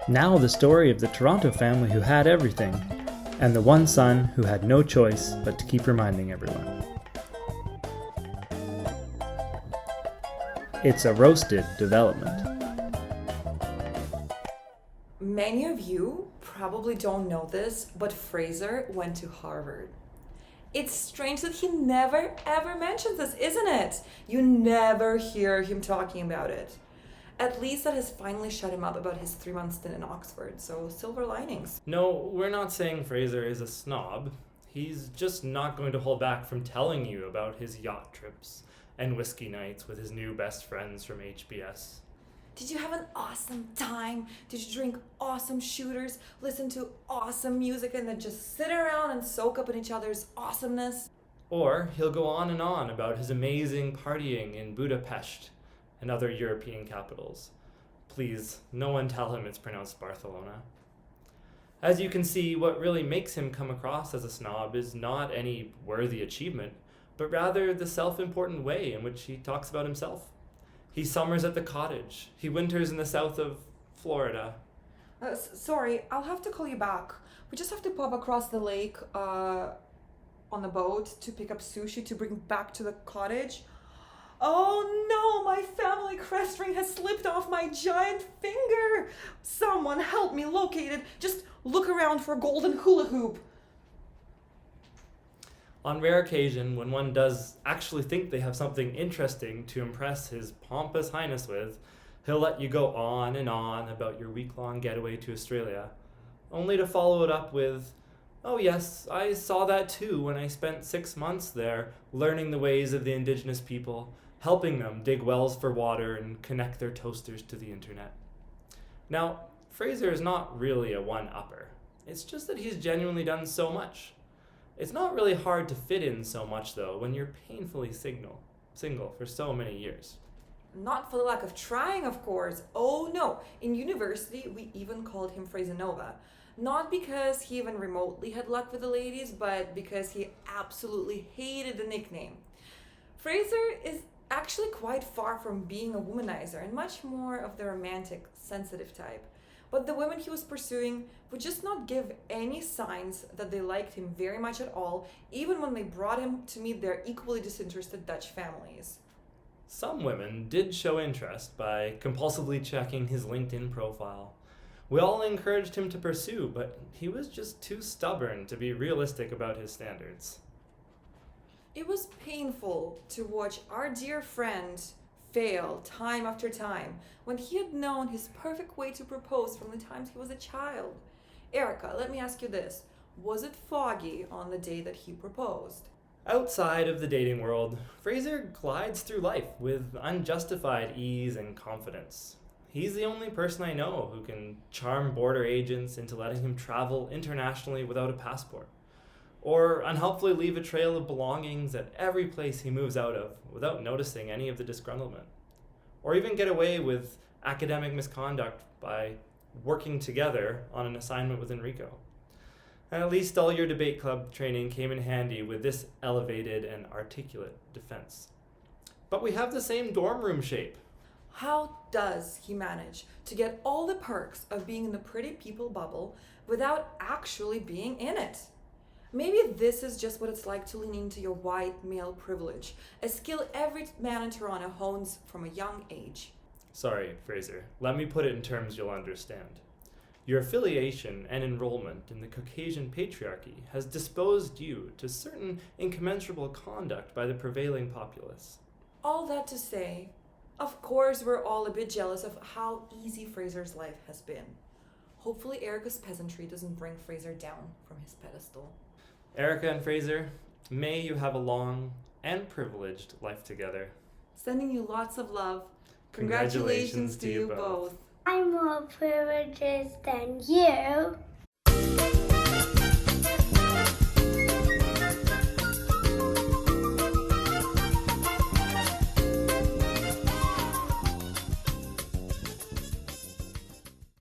Now the story of the Toronto family who had everything, and the one son who had no choice but to keep reminding everyone. It's a roasted development. Many of you probably don't know this, but Fraser went to Harvard. It's strange that he never ever mentions this, isn't it? You never hear him talking about it. At least that has finally shut him up about his 3-month stint in Oxford, so silver linings. No, we're not saying Fraser is a snob. He's just not going to hold back from telling you about his yacht trips and whiskey nights with his new best friends from HBS. Did you have an awesome time? Did you drink awesome shooters, listen to awesome music, and then just sit around and soak up in each other's awesomeness? Or he'll go on and on about his amazing partying in Budapest and other European capitals. Please, no one tell him it's pronounced Barcelona. As you can see, what really makes him come across as a snob is not any worthy achievement, but rather the self-important way in which he talks about himself. He summers at the cottage. He winters in the south of Florida. Sorry, I'll have to call you back. We just have to pop across the lake on the boat to pick up sushi to bring back to the cottage. Oh no, my family crest ring has slipped off my giant finger. Someone help me locate it. Just look around for a golden hula hoop. On rare occasion, when one does actually think they have something interesting to impress His Pompous Highness with, he'll let you go on and on about your week-long getaway to Australia, only to follow it up with, "Oh yes, I saw that too when I spent 6 months there learning the ways of the indigenous people, helping them dig wells for water and connect their toasters to the internet." Now, Fraser is not really a one-upper. It's just that he's genuinely done so much. It's not really hard to fit in so much, though, when you're painfully single for so many years. Not for the lack of trying, of course. Oh no, in university we even called him Fraser Nova. Not because he even remotely had luck with the ladies, but because he absolutely hated the nickname. Fraser is actually quite far from being a womanizer and much more of the romantic, sensitive type. But the women he was pursuing would just not give any signs that they liked him very much at all, even when they brought him to meet their equally disinterested Dutch families. Some women did show interest by compulsively checking his LinkedIn profile. We all encouraged him to pursue, but he was just too stubborn to be realistic about his standards. It was painful to watch our dear friend fail time after time when he had known his perfect way to propose from the times he was a child. Erica, let me ask you this. Was it foggy on the day that he proposed? Outside of the dating world, Fraser glides through life with unjustified ease and confidence. He's the only person I know who can charm border agents into letting him travel internationally without a passport, or unhelpfully leave a trail of belongings at every place he moves out of without noticing any of the disgruntlement, or even get away with academic misconduct by working together on an assignment with Enrico. At least all your debate club training came in handy with this elevated and articulate defense. But we have the same dorm room shape. How does he manage to get all the perks of being in the pretty people bubble without actually being in it? Maybe this is just what it's like to lean into your white male privilege, a skill every man in Toronto hones from a young age. Sorry, Fraser. Let me put it in terms you'll understand. Your affiliation and enrollment in the Caucasian patriarchy has disposed you to certain incommensurable conduct by the prevailing populace. All that to say, of course we're all a bit jealous of how easy Fraser's life has been. Hopefully Erica's peasantry doesn't bring Fraser down from his pedestal. Erica and Fraser, may you have a long and privileged life together. Sending you lots of love. Congratulations to you both. I'm more privileged than you.